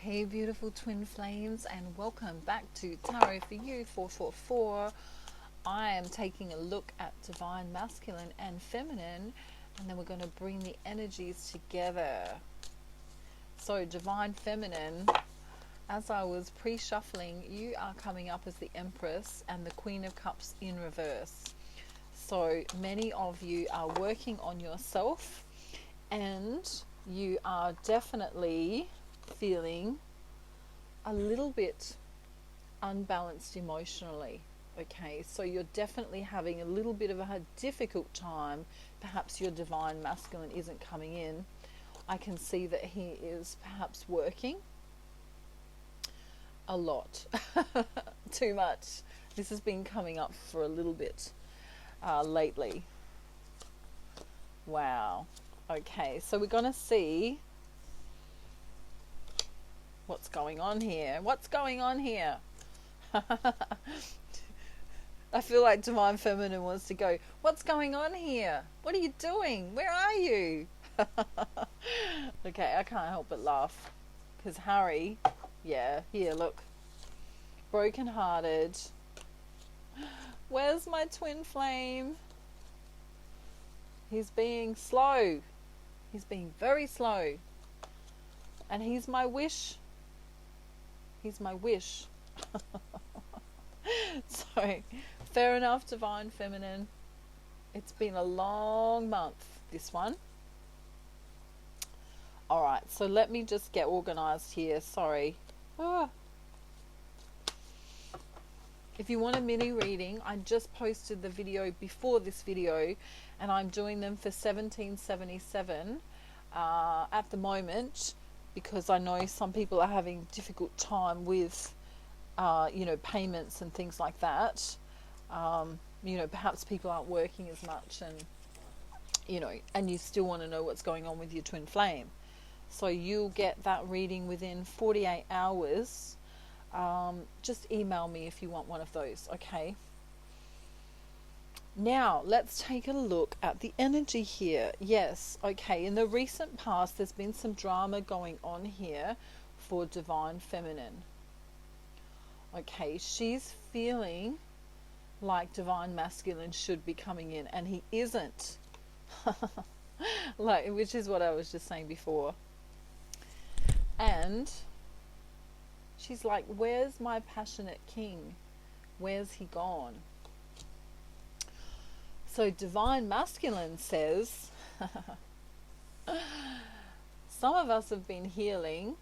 Hey beautiful twin flames, and welcome back to Tarot for You 444. I am taking a look at divine masculine and feminine, and then we're going to bring the energies together. So divine feminine, as I was pre-shuffling, you are coming up as the Empress and the Queen of Cups in reverse. So many of you are working on yourself, and you are definitely feeling a little bit unbalanced emotionally. Okay, so you're definitely having a little bit of a difficult time. Perhaps your divine masculine isn't coming in. I can see that he is perhaps working a lot. Too much. This has been coming up for a little bit lately. Wow. Okay, so we're going to see what's going on here. What's going on here? I feel like divine feminine wants to go, what's going on here? What are you doing? Where are you? Okay, I can't help but laugh. Because Harry, yeah, here, look. Broken-hearted. Where's my twin flame? He's being slow. He's being very slow. And he's my wish. He's my wish. So, fair enough, divine feminine. It's been a long month, this one. Alright, so let me just get organized here. Sorry. If you want a mini reading, I just posted the video before this video, and I'm doing them for $17.77 at the moment, because I know some people are having difficult time with payments and things like that. Perhaps people aren't working as much, and and you still want to know what's going on with your twin flame. So you'll get that reading within 48 hours. Just email me if you want one of those, okay? Now, let's take a look at the energy here. Yes, okay, in the recent past, there's been some drama going on here for divine feminine. Okay, she's feeling like divine masculine should be coming in, and he isn't. Which is what I was just saying before. And she's like, where's my passionate king? Where's he gone? So divine masculine says, some of us have been healing,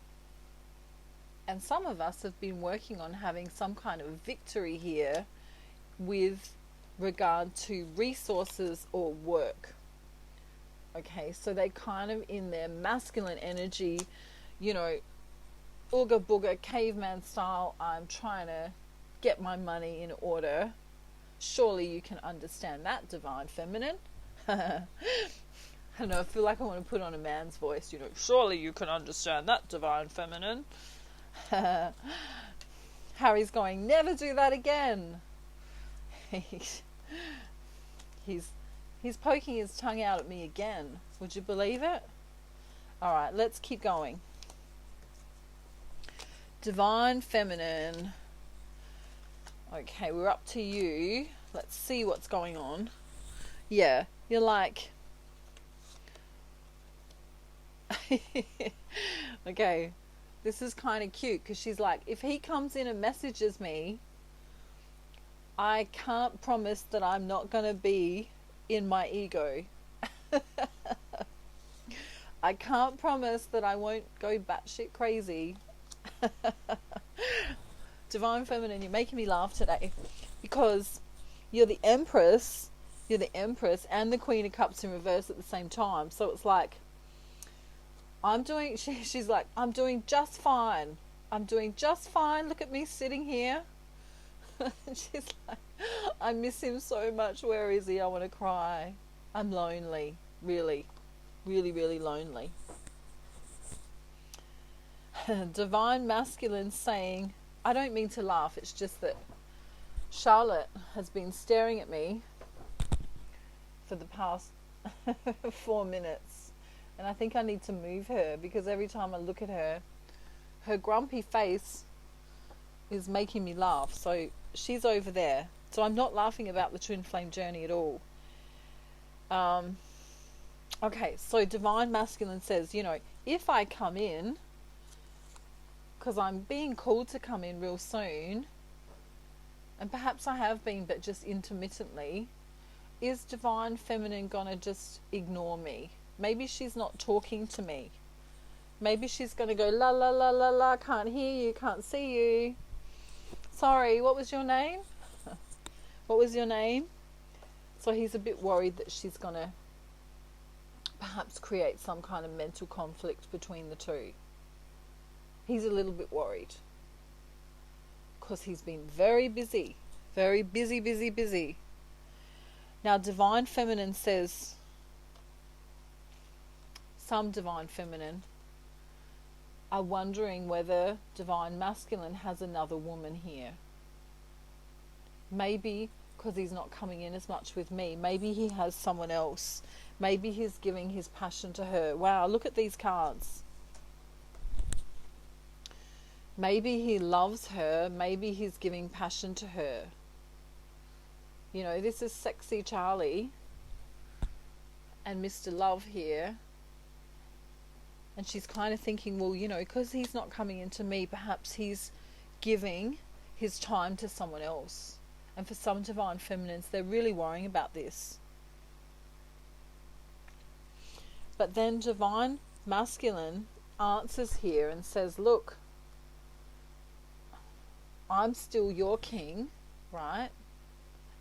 and some of us have been working on having some kind of victory here with regard to resources or work. Okay, so they kind of in their masculine energy, ooga booga, caveman style, I'm trying to get my money in order. Surely you can understand that, divine feminine. I don't know, I feel like I want to put on a man's voice, surely you can understand that, divine feminine. Harry's going, never do that again. He's poking his tongue out at me again. Would you believe it? Alright, let's keep going. Divine feminine. Okay, we're up to you. Let's see what's going on. Yeah, you're like... Okay, this is kind of cute, because she's like, if he comes in and messages me, I can't promise that I'm not going to be in my ego. I can't promise that I won't go batshit crazy. Divine feminine, you're making me laugh today, because you're the Empress and the Queen of Cups in reverse at the same time. So it's like, she's like, I'm doing just fine. Look at me sitting here. She's like, I miss him so much. Where is he? I want to cry. I'm lonely. Really, really, really lonely. Divine masculine saying, I don't mean to laugh. It's just that Charlotte has been staring at me for the past 4 minutes. And I think I need to move her, because every time I look at her, her grumpy face is making me laugh. So she's over there. So I'm not laughing about the twin flame journey at all. Okay, so Divine Masculine says, if I come in, because I'm being called to come in real soon, and perhaps I have been, but just intermittently, is Divine Feminine gonna just ignore me? Maybe she's not talking to me. Maybe she's gonna go, la la la la la, can't hear you, can't see you. Sorry, what was your name? What was your name? So he's a bit worried that she's gonna perhaps create some kind of mental conflict between the two. He's a little bit worried because he's been very busy, busy. Now, Divine Feminine says, some Divine Feminine are wondering whether Divine Masculine has another woman here. Maybe because he's not coming in as much with me. Maybe he has someone else. Maybe he's giving his passion to her. Wow, look at these cards. Maybe he loves her. Maybe he's giving passion to her. This is Sexy Charlie and Mr. Love here. And she's kind of thinking, well, because he's not coming into me, perhaps he's giving his time to someone else. And for some Divine Feminines, they're really worrying about this. But then Divine Masculine answers here and says, look, I'm still your king, right?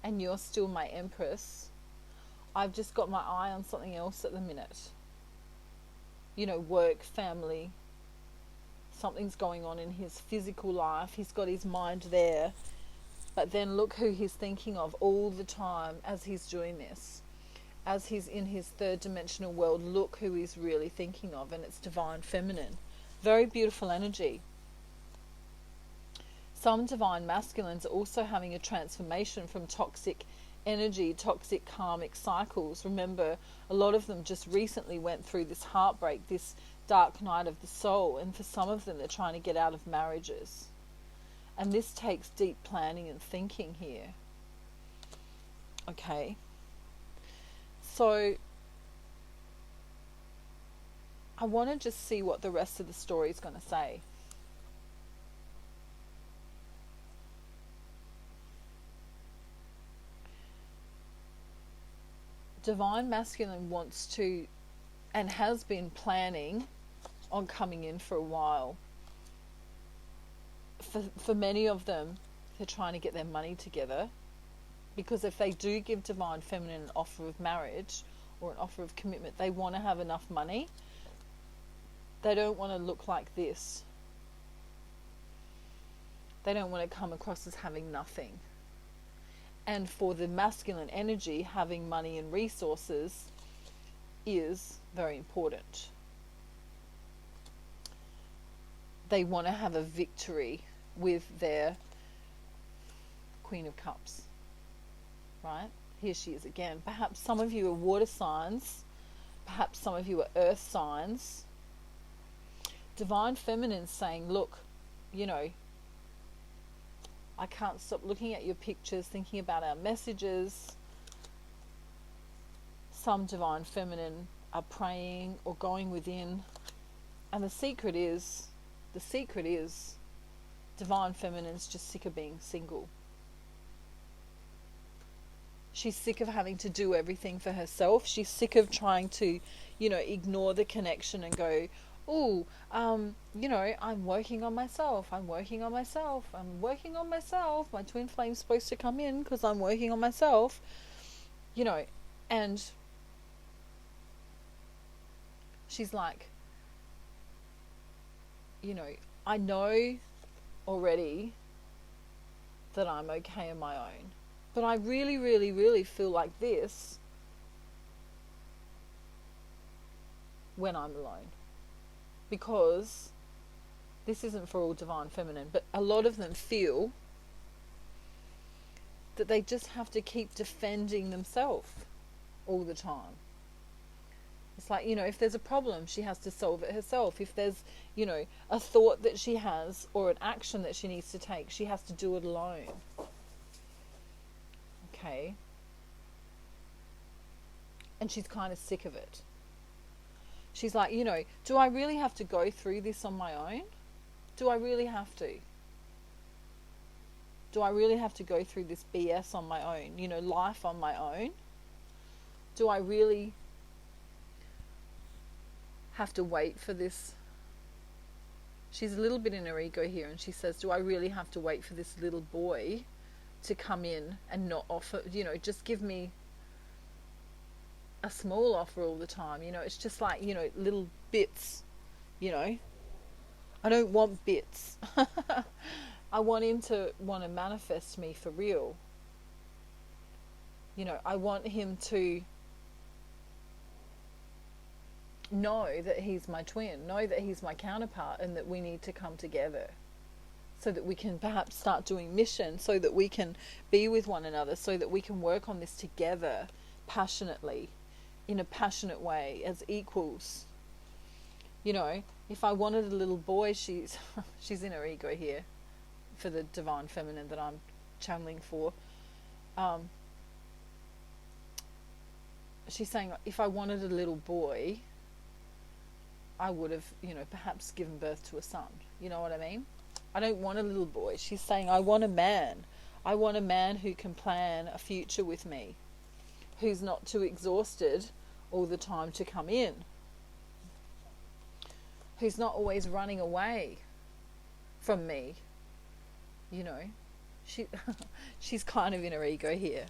And you're still my empress. I've just got my eye on something else at the minute. Work, family. Something's going on in his physical life. He's got his mind there. But then look who he's thinking of all the time as he's doing this. As he's in his third dimensional world, look who he's really thinking of. And it's Divine Feminine. Very beautiful energy. Some Divine Masculines are also having a transformation from toxic energy, toxic karmic cycles. Remember, a lot of them just recently went through this heartbreak, this dark night of the soul. And for some of them, they're trying to get out of marriages. And this takes deep planning and thinking here. Okay. So I want to just see what the rest of the story is going to say. Divine Masculine wants to and has been planning on coming in for a while. For many of them, they're trying to get their money together, because if they do give Divine Feminine an offer of marriage or an offer of commitment, they want to have enough money. They don't want to look like this. They don't want to come across as having nothing. And for the masculine energy, having money and resources is very important. They want to have a victory with their Queen of Cups. Right? Here she is again. Perhaps some of you are water signs. Perhaps some of you are earth signs. Divine Feminine saying, look, I can't stop looking at your pictures, thinking about our messages. Some Divine Feminine are praying or going within. And the secret is Divine Feminine's just sick of being single. She's sick of having to do everything for herself. She's sick of trying to, ignore the connection and go, I'm working on myself. I'm working on myself. My twin flame's supposed to come in because I'm working on myself. And she's like, I know already that I'm okay on my own. But I really, really, really feel like this when I'm alone. Because this isn't for all Divine Feminine, but a lot of them feel that they just have to keep defending themselves all the time. It's like, if there's a problem, she has to solve it herself. If there's, a thought that she has or an action that she needs to take, she has to do it alone. Okay. And she's kind of sick of it. She's like, do I really have to go through this on my own? Do I really have to? Do I really have to go through this BS on my own? Life on my own? Do I really have to wait for this? She's a little bit in her ego here, and she says, do I really have to wait for this little boy to come in and not offer, just give me a small offer all the time? It's just like, little bits, I don't want bits. I want him to want to manifest me for real. I want him to know that he's my twin, know that he's my counterpart, and that we need to come together so that we can perhaps start doing mission, so that we can be with one another, so that we can work on this together passionately, in a passionate way, as equals. If I wanted a little boy, she's in her ego here for the divine feminine that I'm channeling for. She's saying, if I wanted a little boy, I would have, perhaps given birth to a son. You know what I mean? I don't want a little boy. She's saying, I want a man. I want a man who can plan a future with me, who's not too exhausted all the time to come in, who's not always running away from me. She's kind of in her ego here.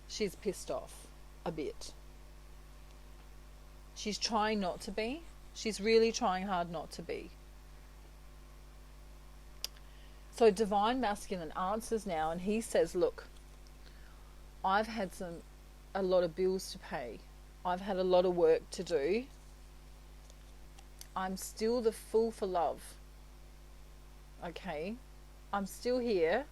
She's pissed off a bit. She's trying not to be. She's really trying hard not to be. So Divine Masculine answers now, and he says, look, I've had a lot of bills to pay. I've had a lot of work to do. I'm still the fool for love. Okay? I'm still here.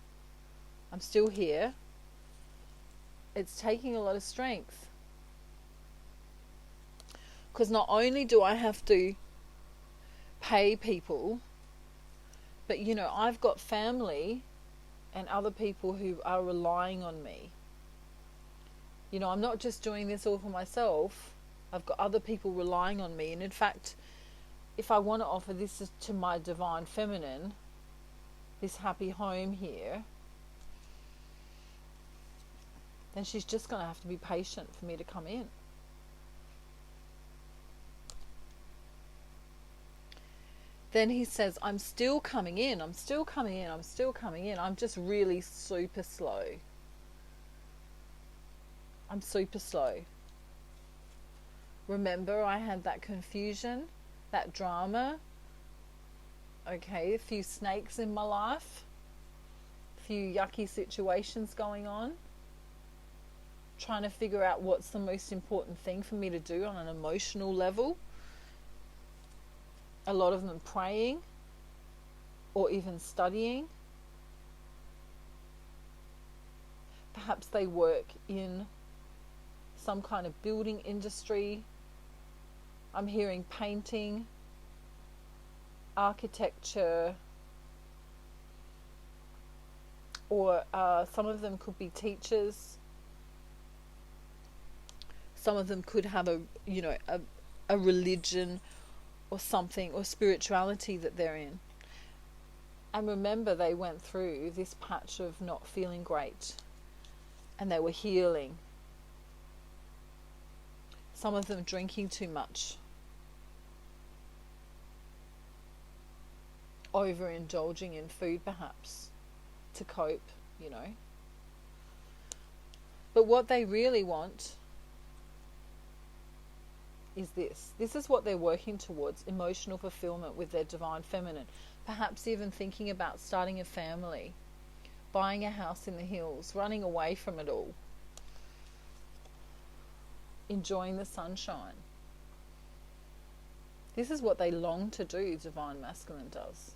It's taking a lot of strength. Because not only do I have to pay people, but I've got family and other people who are relying on me. I'm not just doing this all for myself. I've got other people relying on me. And in fact, if I want to offer this to my divine feminine, this happy home here, then she's just going to have to be patient for me to come in. Then he says, I'm still coming in. I'm just really super slow. I'm super slow. Remember, I had that confusion, that drama. Okay, a few snakes in my life. A few yucky situations going on. Trying to figure out what's the most important thing for me to do on an emotional level. A lot of them praying or even studying. Perhaps they work in some kind of building industry. I'm hearing painting, architecture, or some of them could be teachers. Some of them could have a religion or something, or spirituality that they're in. And remember, they went through this patch of not feeling great, and they were healing. Some of them drinking too much, overindulging in food perhaps to cope, But what they really want is this. This is what they're working towards, emotional fulfillment with their divine feminine. Perhaps even thinking about starting a family, buying a house in the hills, running away from it all, enjoying the sunshine. This is what they long to do, Divine Masculine does.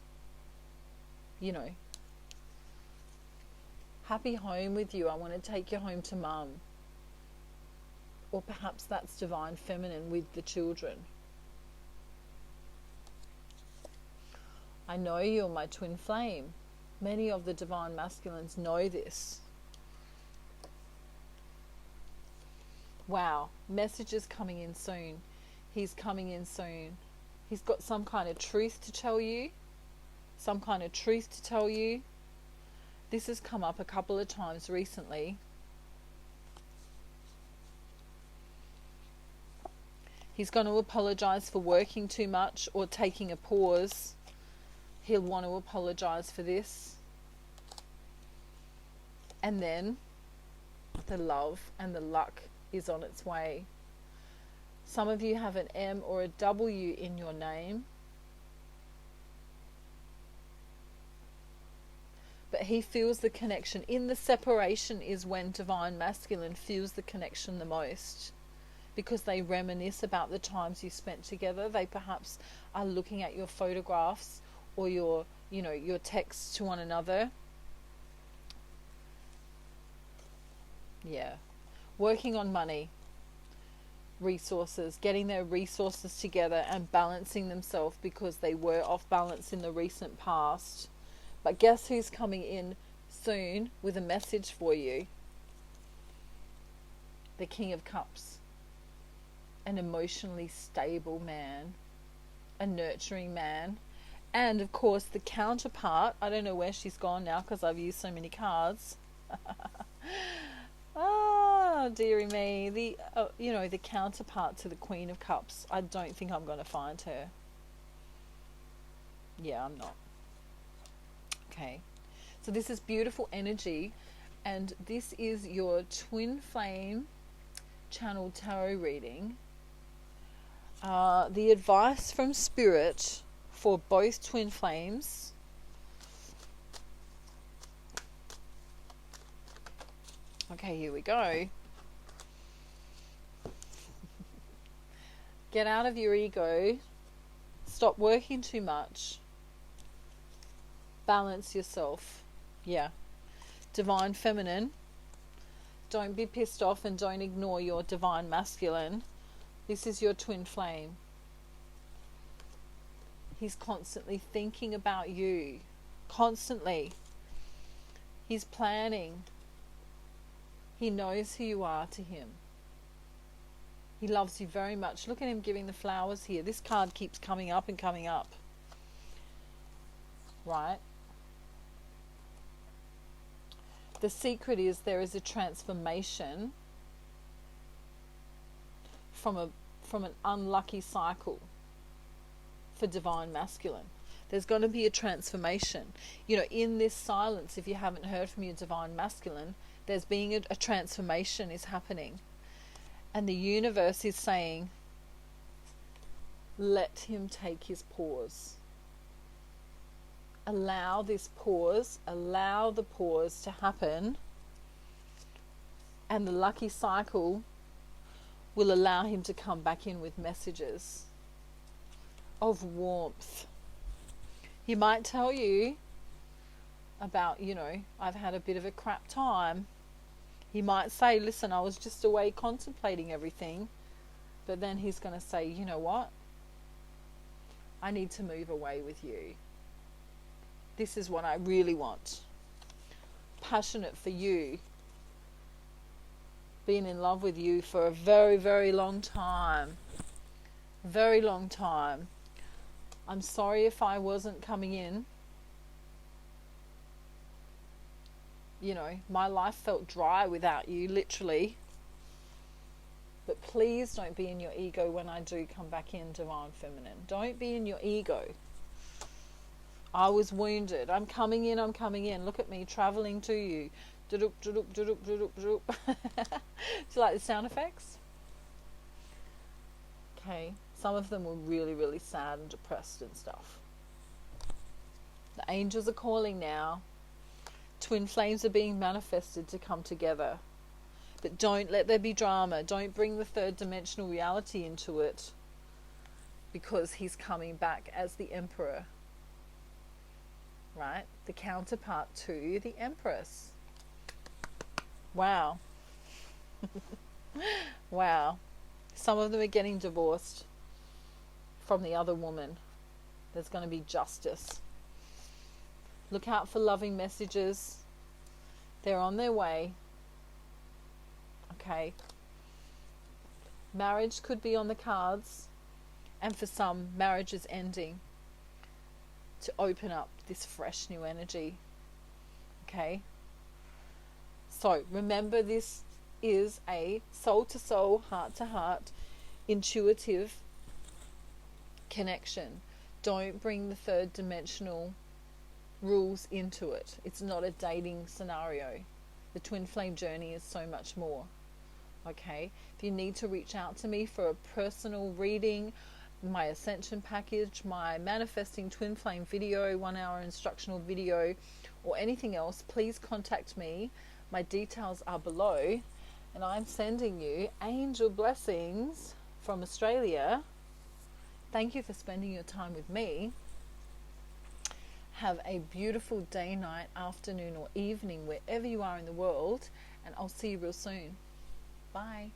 Happy home with you. I want to take you home to mum. Or perhaps that's divine feminine with the children. I know you're my twin flame. Many of the divine masculines know this. Wow, messages coming in soon. He's coming in soon. He's got some kind of truth to tell you. Some kind of truth to tell you. This has come up a couple of times recently. He's going to apologize for working too much or taking a pause. He'll want to apologize for this. And then the love and the luck is on its way. Some of you have an M or a W in your name. But he feels the connection. In the separation is when divine masculine feels the connection the most. Because they reminisce about the times you spent together. They perhaps are looking at your photographs or your texts to one another. Yeah. Working on money, resources, getting their resources together and balancing themselves because they were off balance in the recent past. But guess who's coming in soon with a message for you? The King of Cups. An emotionally stable man, a nurturing man, and of course the counterpart. I don't know where she's gone now because I've used so many cards. Oh dearie me, the counterpart to the Queen of Cups. I don't think I'm going to find her. Yeah, I'm not. Okay, so this is beautiful energy, and this is your twin flame channel tarot reading. The advice from Spirit for both twin flames. Okay, here we go. Get out of your ego. Stop working too much. Balance yourself. Yeah. Divine feminine. Don't be pissed off and don't ignore your divine masculine. This is your twin flame. He's constantly thinking about you. Constantly. He's planning. He knows who you are to him. He loves you very much. Look at him giving the flowers here. This card keeps coming up and coming up. Right? The secret is there is a transformation from an unlucky cycle for divine masculine. There's going to be a transformation. In this silence, if you haven't heard from your divine masculine, there's being a transformation is happening. And the universe is saying, let him take his pause. Allow this pause, allow the pause to happen, and the lucky cycle will allow him to come back in with messages of warmth. He might tell you about, I've had a bit of a crap time. He might say, listen, I was just away contemplating everything. But then he's going to say, you know what? I need to move away with you. This is what I really want. Passionate for you. Been in love with you for a very, very long time. Very long time. I'm sorry if I wasn't coming in. My life felt dry without you, literally. But please don't be in your ego when I do come back in, divine feminine. Don't be in your ego. I was wounded. I'm coming in. Look at me traveling to you. Do you like the sound effects? Okay. Some of them were really, really sad and depressed and stuff. The angels are calling now. Twin flames are being manifested to come together. But don't let there be drama. Don't bring the third dimensional reality into it. Because he's coming back as the Emperor. Right? The counterpart to the Empress. Wow. Wow. Some of them are getting divorced from the other woman. There's going to be justice. Look out for loving messages. They're on their way. Okay. Marriage could be on the cards. And for some, marriage is ending to open up this fresh new energy. Okay. So remember, this is a soul to soul, heart to heart, intuitive connection. Don't bring the third dimensional rules into it. It's not a dating scenario. The twin flame journey is so much more. Okay, if you need to reach out to me for a personal reading, my ascension package, my manifesting twin flame video, 1 hour instructional video, or anything else, please contact me. My details are below, and I'm sending you angel blessings from Australia. Thank you for spending your time with me. Have a beautiful day, night, afternoon, or evening wherever you are in the world, and I'll see you real soon. Bye.